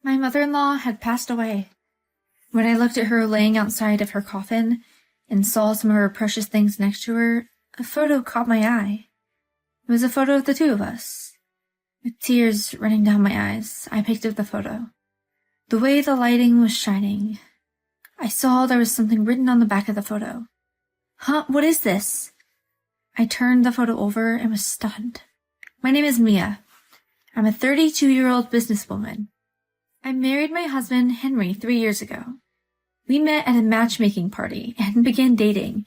My mother-in-law had passed away. When I looked at her laying outside of her coffin and saw some of her precious things next to her, a photo caught my eye. It was a photo of the two of us. With tears running down my eyes, I picked up the photo. The way the lighting was shining, I saw there was something written on the back of the photo. Huh? What is this? I turned the photo over and was stunned. My name is Mia. I'm a 32-year-old businesswoman. I married my husband, Henry, 3 years ago. We met at a matchmaking party and began dating.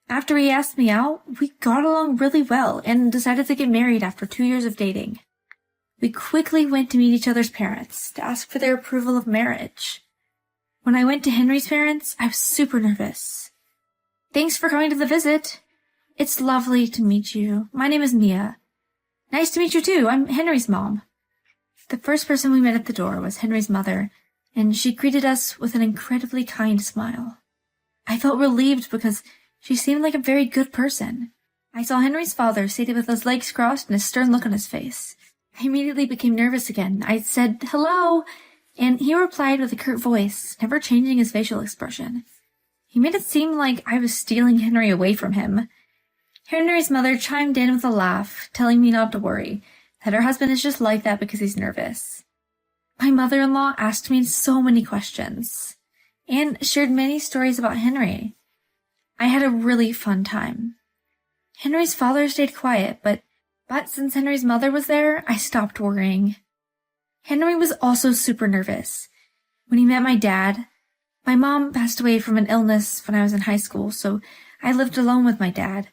After he asked me out, we got along really well and decided to get married after 2 years of dating. We quickly went to meet each other's parents to ask for their approval of marriage. When I went to Henry's parents, I was super nervous. Thanks for coming to the visit. It's lovely to meet you. My name is Mia. Nice to meet you too. I'm Henry's mom. The first person we met at the door was Henry's mother, and she greeted us with an incredibly kind smile. I felt relieved because she seemed like a very good person. I saw Henry's father seated with his legs crossed and a stern look on his face. I immediately became nervous again. I said, "Hello," and he replied with a curt voice, never changing his facial expression. He made it seem like I was stealing Henry away from him. Henry's mother chimed in with a laugh, telling me not to worry, that her husband is just like that because he's nervous. My mother-in-law asked me so many questions, and shared many stories about Henry. I had a really fun time. Henry's father stayed quiet, but since Henry's mother was there, I stopped worrying. Henry was also super nervous. When he met my dad, my mom passed away from an illness when I was in high school, so I lived alone with my dad.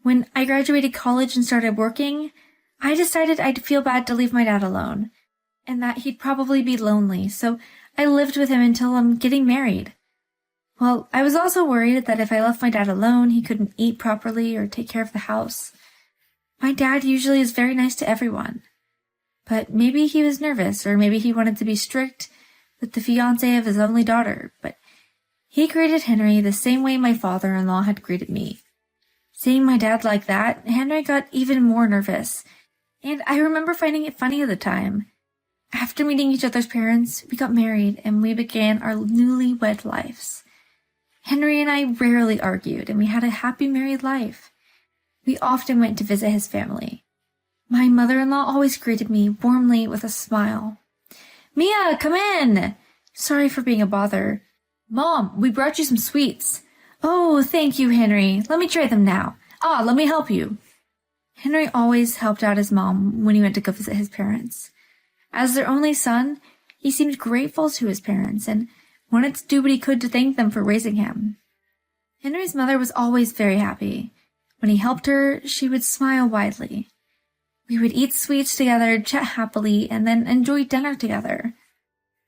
When I graduated college and started working, I decided I'd feel bad to leave my dad alone, and that he'd probably be lonely, so I lived with him until I'm getting married. Well, I was also worried that if I left my dad alone, he couldn't eat properly or take care of the house. My dad usually is very nice to everyone, but maybe he was nervous, or maybe he wanted to be strict with the fiancé of his only daughter, but he greeted Henry the same way my father-in-law had greeted me. Seeing my dad like that, Henry got even more nervous, and I remember finding it funny at the time. After meeting each other's parents, we got married and we began our newlywed lives. Henry and I rarely argued, and we had a happy married life. We often went to visit his family. My mother-in-law always greeted me warmly with a smile. "Mia, come in! Sorry for being a bother. Mom, we brought you some sweets." "Oh, thank you, Henry. Let me try them now. Let me help you." Henry always helped out his mom when he went to go visit his parents. As their only son, he seemed grateful to his parents and wanted to do what he could to thank them for raising him. Henry's mother was always very happy. When he helped her, she would smile widely. We would eat sweets together, chat happily, and then enjoy dinner together.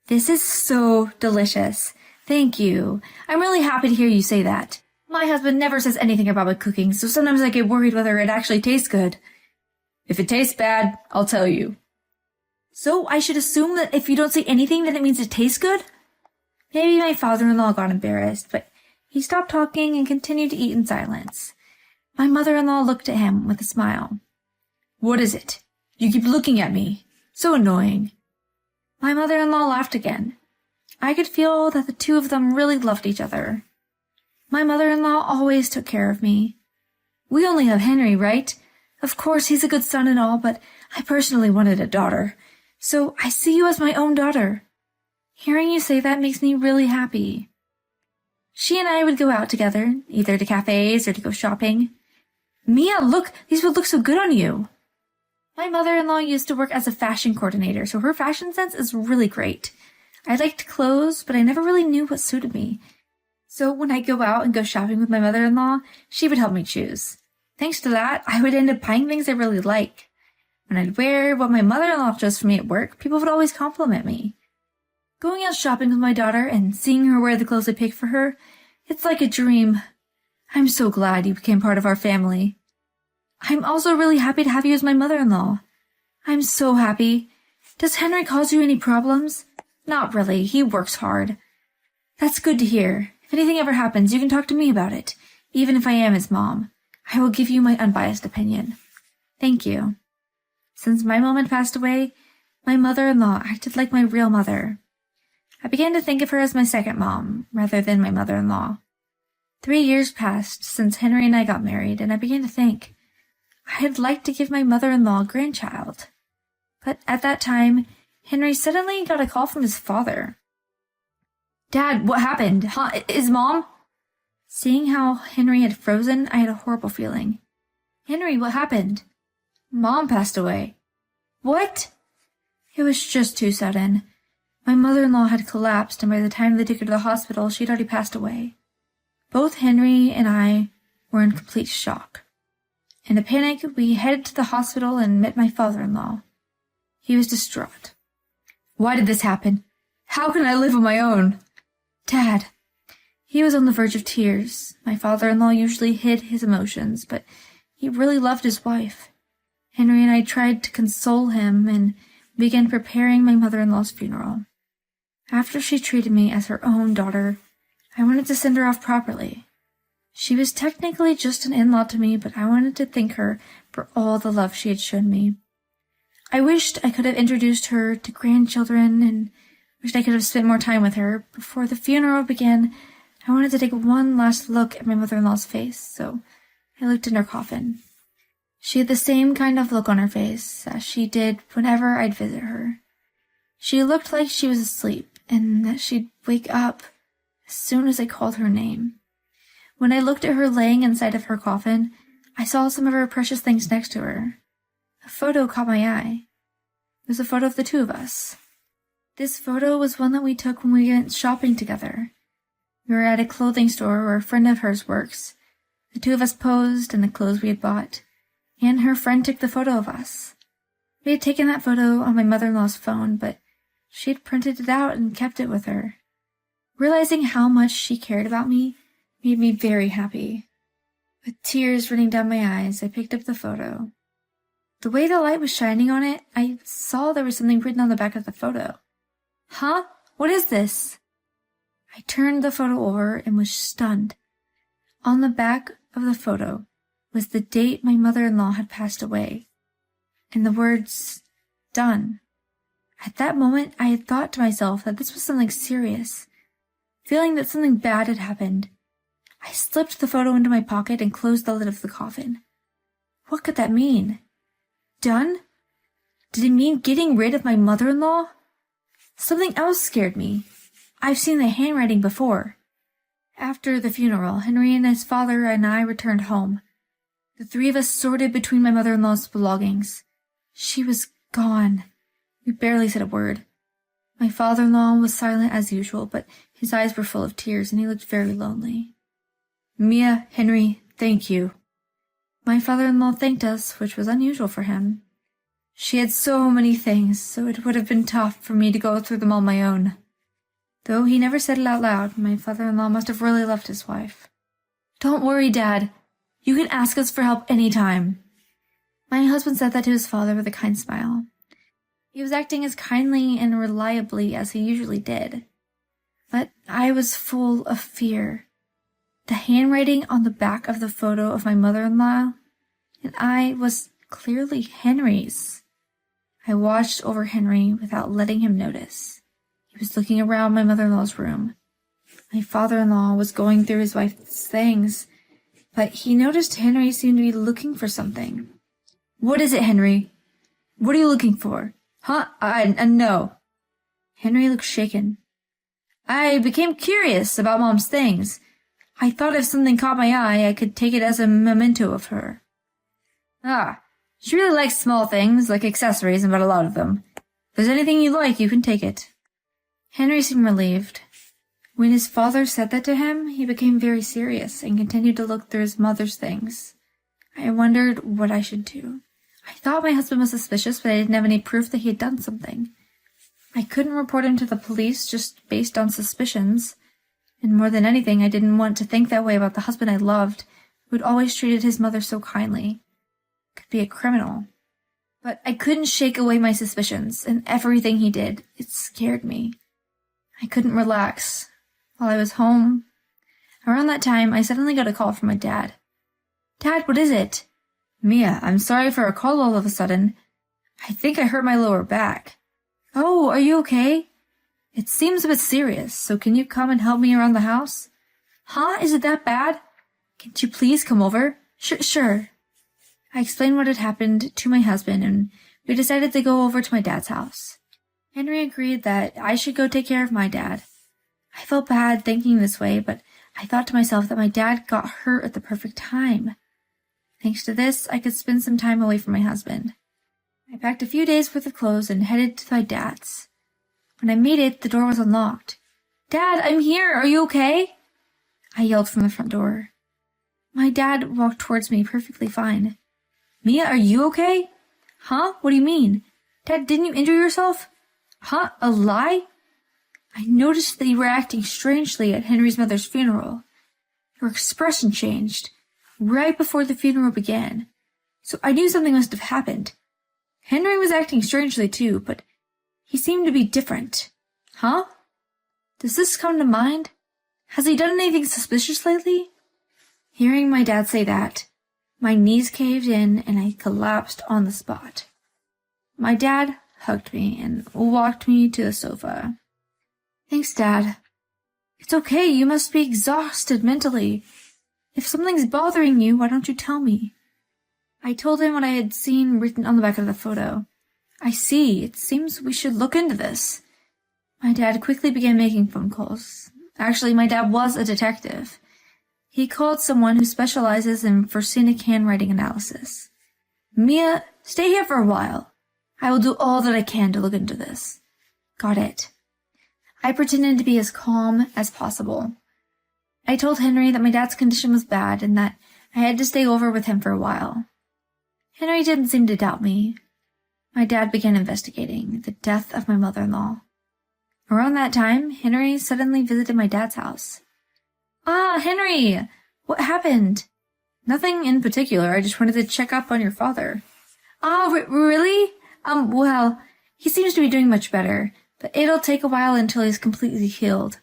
"This is so delicious. Thank you. I'm really happy to hear you say that. My husband never says anything about my cooking, so sometimes I get worried whether it actually tastes good." "If it tastes bad, I'll tell you." "So I should assume that if you don't say anything, then it means it tastes good?" Maybe my father-in-law got embarrassed, but he stopped talking and continued to eat in silence. My mother-in-law looked at him with a smile. "What is it? You keep looking at me. So annoying." My mother-in-law laughed again. I could feel that the two of them really loved each other. My mother-in-law always took care of me. "We only have Henry, right? Of course, he's a good son and all, but I personally wanted a daughter. So I see you as my own daughter. Hearing you say that makes me really happy." She and I would go out together, either to cafes or to go shopping. "Mia, look, these would look so good on you." My mother-in-law used to work as a fashion coordinator, so her fashion sense is really great. I liked clothes, but I never really knew what suited me. So when I go out and go shopping with my mother-in-law, she would help me choose. Thanks to that, I would end up buying things I really like. When I'd wear what my mother-in-law chose for me at work, people would always compliment me. Going out shopping with my daughter and seeing her wear the clothes I picked for her, it's like a dream. I'm so glad you became part of our family. I'm also really happy to have you as my mother-in-law. I'm so happy. Does Henry cause you any problems? Not really. He works hard. That's good to hear. If anything ever happens, you can talk to me about it, even if I am his mom. I will give you my unbiased opinion. Thank you. Since my mom had passed away, My mother-in-law acted like my real mother. I began to think of her as my second mom, rather than my mother-in-law. 3 years passed since Henry and I got married, and I began to think I'd like to give my mother-in-law a grandchild. But at that time, Henry suddenly got a call from his father. "Dad, what happened? Huh? Is Mom?" Seeing how Henry had frozen, I had a horrible feeling. "Henry, what happened?" "Mom passed away." "What?" It was just too sudden. My mother-in-law had collapsed, and by the time they took her to the hospital, she'd already passed away. Both Henry and I were in complete shock. In a panic, we headed to the hospital and met my father-in-law. He was distraught. "Why did this happen? How can I live on my own?" "Dad." He was on the verge of tears. My father-in-law usually hid his emotions, but he really loved his wife. Henry and I tried to console him and began preparing my mother-in-law's funeral. After she treated me as her own daughter, I wanted to send her off properly. She was technically just an in-law to me, but I wanted to thank her for all the love she had shown me. I wished I could have introduced her to grandchildren and wished I could have spent more time with her. Before the funeral began, I wanted to take one last look at my mother-in-law's face, so I looked in her coffin. She had the same kind of look on her face as she did whenever I'd visit her. She looked like she was asleep, and that she'd wake up as soon as I called her name. When I looked at her laying inside of her coffin, I saw some of her precious things next to her. A photo caught my eye. It was a photo of the two of us. This photo was one that we took when we went shopping together. We were at a clothing store where a friend of hers works. The two of us posed in the clothes we had bought, and her friend took the photo of us. We had taken that photo on my mother-in-law's phone, but she had printed it out and kept it with her. Realizing how much she cared about me made me very happy. With tears running down my eyes, I picked up the photo. The way the light was shining on it, I saw there was something written on the back of the photo. "Huh? What is this?" I turned the photo over and was stunned. On the back of the photo was the date my mother-in-law had passed away, and the words, "Done." At that moment, I had thought to myself that this was something serious. Feeling that something bad had happened, I slipped the photo into my pocket and closed the lid of the coffin. What could that mean? Done? Did it mean getting rid of my mother-in-law? Something else scared me. I've seen the handwriting before. After the funeral, Henry and his father and I returned home. The three of us sorted between my mother-in-law's belongings. She was gone. We barely said a word. My father-in-law was silent as usual, but his eyes were full of tears and he looked very lonely. "Mia, Henry, thank you." My father-in-law thanked us, which was unusual for him. She had so many things, so it would have been tough for me to go through them on my own. Though he never said it out loud, my father-in-law must have really loved his wife. "Don't worry, Dad. You can ask us for help any time." My husband said that to his father with a kind smile. He was acting as kindly and reliably as he usually did. But I was full of fear. The handwriting on the back of the photo of my mother-in-law and I was clearly Henry's. I watched over Henry without letting him notice. He was looking around my mother-in-law's room. My father-in-law was going through his wife's things, but he noticed Henry seemed to be looking for something. "What is it, Henry? What are you looking for? Huh? No." Henry looked shaken. "I became curious about Mom's things. I thought if something caught my eye, I could take it as a memento of her." "Ah, she really likes small things, like accessories, and bought a lot of them. If there's anything you like, you can take it." Henry seemed relieved. When his father said that to him, he became very serious and continued to look through his mother's things. I wondered what I should do. I thought my husband was suspicious, but I didn't have any proof that he had done something. I couldn't report him to the police just based on suspicions. And more than anything, I didn't want to think that way about the husband I loved, who had always treated his mother so kindly. Could be a criminal. But I couldn't shake away my suspicions, and everything he did, it scared me. I couldn't relax. While I was home, around that time, I suddenly got a call from my dad. "Dad, what is it?" "Mia, I'm sorry for a call all of a sudden. I think I hurt my lower back. Oh, are you okay? It seems a bit serious, so can you come and help me around the house? Huh? Is it that bad? Can't you please come over? Sure. I explained what had happened to my husband, and we decided to go over to my dad's house. Henry agreed that I should go take care of my dad. I felt bad thinking this way, but I thought to myself that my dad got hurt at the perfect time. Thanks to this, I could spend some time away from my husband. I packed a few days' worth of clothes and headed to my dad's. When I made it, the door was unlocked. Dad, I'm here. Are you okay? I yelled from the front door. My dad walked towards me perfectly fine. Mia, are you okay? Huh? What do you mean? Dad, didn't you injure yourself? Huh? A lie? I noticed that you were acting strangely at Henry's mother's funeral. Your expression changed right before the funeral began, so I knew something must have happened. Henry was acting strangely too, but he seemed to be different. Huh? Does this come to mind? Has he done anything suspicious lately? Hearing my dad say that, my knees caved in and I collapsed on the spot. My dad hugged me and walked me to the sofa. Thanks, Dad. It's okay, you must be exhausted mentally. If something's bothering you, why don't you tell me? I told him what I had seen written on the back of the photo. I see. It seems we should look into this. My dad quickly began making phone calls. Actually, my dad was a detective. He called someone who specializes in forensic handwriting analysis. Mia, stay here for a while. I will do all that I can to look into this. Got it. I pretended to be as calm as possible. I told Henry that my dad's condition was bad and that I had to stay over with him for a while. Henry didn't seem to doubt me. My dad began investigating the death of my mother-in-law. Around that time, Henry suddenly visited my dad's house. Ah, Henry! What happened? Nothing in particular. I just wanted to check up on your father. Ah, really? Well, he seems to be doing much better, but it'll take a while until he's completely healed.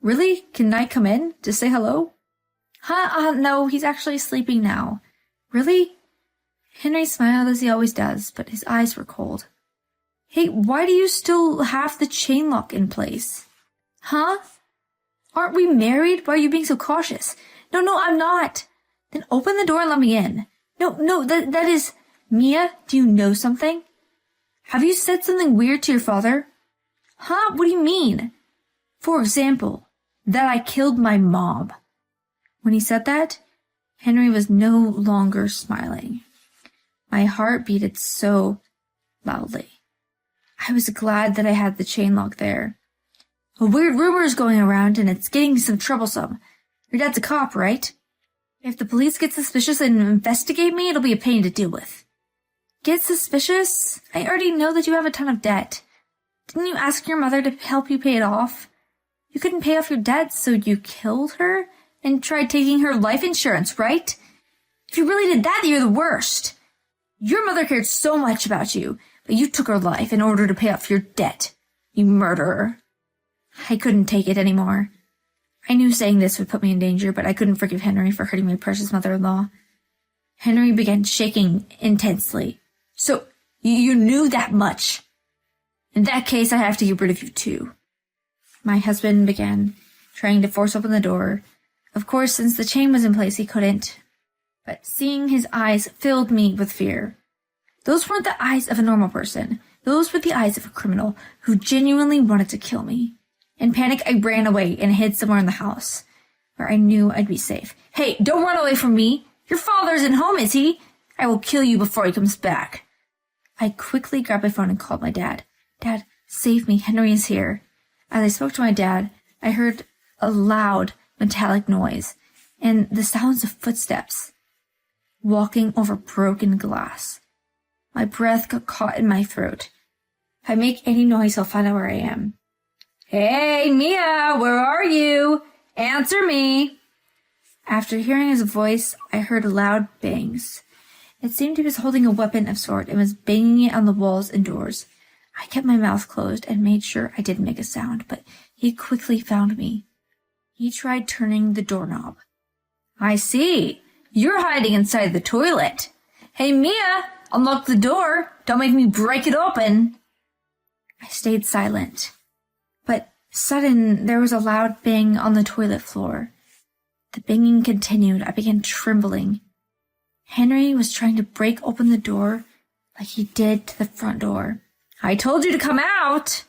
Really? Can I come in to say hello? No, he's actually sleeping now. Really? Henry smiled as he always does, but his eyes were cold. Hey, why do you still have the chain lock in place? Huh? Aren't we married? Why are you being so cautious? No, I'm not. Then open the door and let me in. No, that is... Mia, do you know something? Have you said something weird to your father? Huh? What do you mean? For example, that I killed my mom. When he said that, Henry was no longer smiling. My heart beat so loudly. I was glad that I had the chain lock there. A weird rumor is going around and it's getting some troublesome. Your dad's a cop, right? If the police get suspicious and investigate me, it'll be a pain to deal with. Get suspicious? I already know that you have a ton of debt. Didn't you ask your mother to help you pay it off? You couldn't pay off your debt, so you killed her and tried taking her life insurance, right? If you really did that, you're the worst. Your mother cared so much about you, but you took her life in order to pay off your debt. You murderer. I couldn't take it anymore. I knew saying this would put me in danger, but I couldn't forgive Henry for hurting my precious mother-in-law. Henry began shaking intensely. So, you knew that much? In that case, I have to get rid of you too. My husband began trying to force open the door. Of course, since the chain was in place, he couldn't. But seeing his eyes filled me with fear. Those weren't the eyes of a normal person. Those were the eyes of a criminal who genuinely wanted to kill me. In panic, I ran away and hid somewhere in the house, where I knew I'd be safe. Hey, don't run away from me! Your father isn't home, is he? I will kill you before he comes back. I quickly grabbed my phone and called my dad. Dad, save me, Henry is here. As I spoke to my dad, I heard a loud, metallic noise, and the sounds of footsteps walking over broken glass. My breath got caught in my throat. If I make any noise, he'll find out where I am. Hey, Mia, where are you? Answer me. After hearing his voice, I heard loud bangs. It seemed he was holding a weapon of sort and was banging it on the walls and doors. I kept my mouth closed and made sure I didn't make a sound, but he quickly found me. He tried turning the doorknob. I see. You're hiding inside the toilet. Hey, Mia, unlock the door. Don't make me break it open. I stayed silent. But sudden, there was a loud bang on the toilet floor. The banging continued. I began trembling. Henry was trying to break open the door like he did to the front door. "I told you to come out!"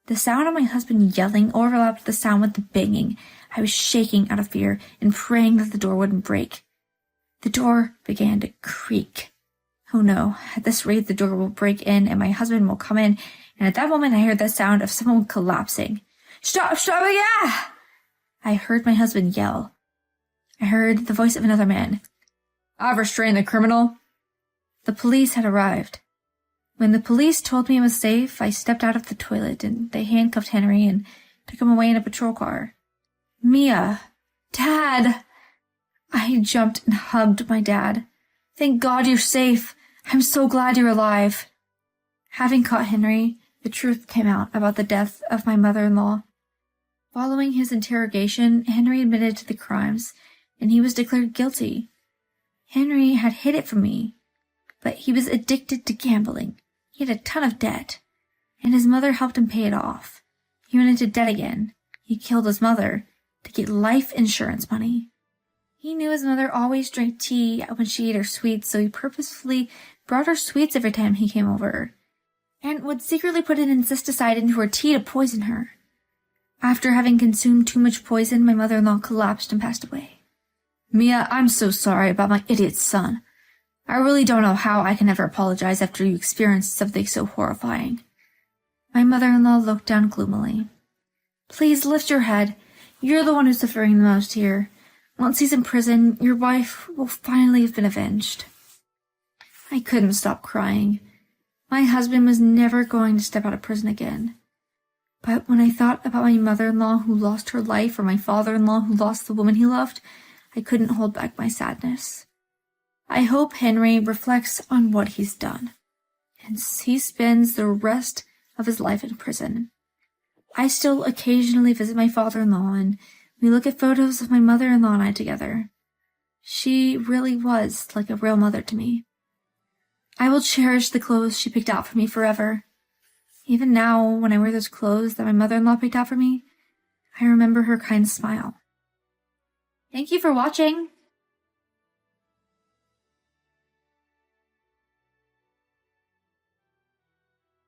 The sound of my husband yelling overlapped the sound with the banging. I was shaking out of fear and praying that the door wouldn't break. The door began to creak. Oh no, at this rate the door will break in and my husband will come in, and at that moment I heard the sound of someone collapsing. Stop, yeah! I heard my husband yell. I heard the voice of another man. "I've restrained the criminal." The police had arrived. When the police told me it was safe, I stepped out of the toilet and they handcuffed Henry and took him away in a patrol car. "Mia! Dad!" I jumped and hugged my dad. "Thank God you're safe. I'm so glad you're alive." Having caught Henry, the truth came out about the death of my mother-in-law. Following his interrogation, Henry admitted to the crimes, and he was declared guilty. Henry had hid it from me, but he was addicted to gambling. He had a ton of debt, and his mother helped him pay it off. He went into debt again. He killed his mother to get life insurance money. He knew his mother always drank tea when she ate her sweets, so he purposefully brought her sweets every time he came over, and would secretly put an insecticide into her tea to poison her. After having consumed too much poison, my mother-in-law collapsed and passed away. "Mia, I'm so sorry about my idiot son. I really don't know how I can ever apologize after you experienced something so horrifying." My mother-in-law looked down gloomily. "Please lift your head. You're the one who's suffering the most here. Once he's in prison, your wife will finally have been avenged." I couldn't stop crying. My husband was never going to step out of prison again. But when I thought about my mother-in-law who lost her life or my father-in-law who lost the woman he loved, I couldn't hold back my sadness. I hope Henry reflects on what he's done, and he spends the rest of his life in prison. I still occasionally visit my father-in-law, and we look at photos of my mother-in-law and I together. She really was like a real mother to me. I will cherish the clothes she picked out for me forever. Even now, when I wear those clothes that my mother-in-law picked out for me, I remember her kind smile. Thank you for watching.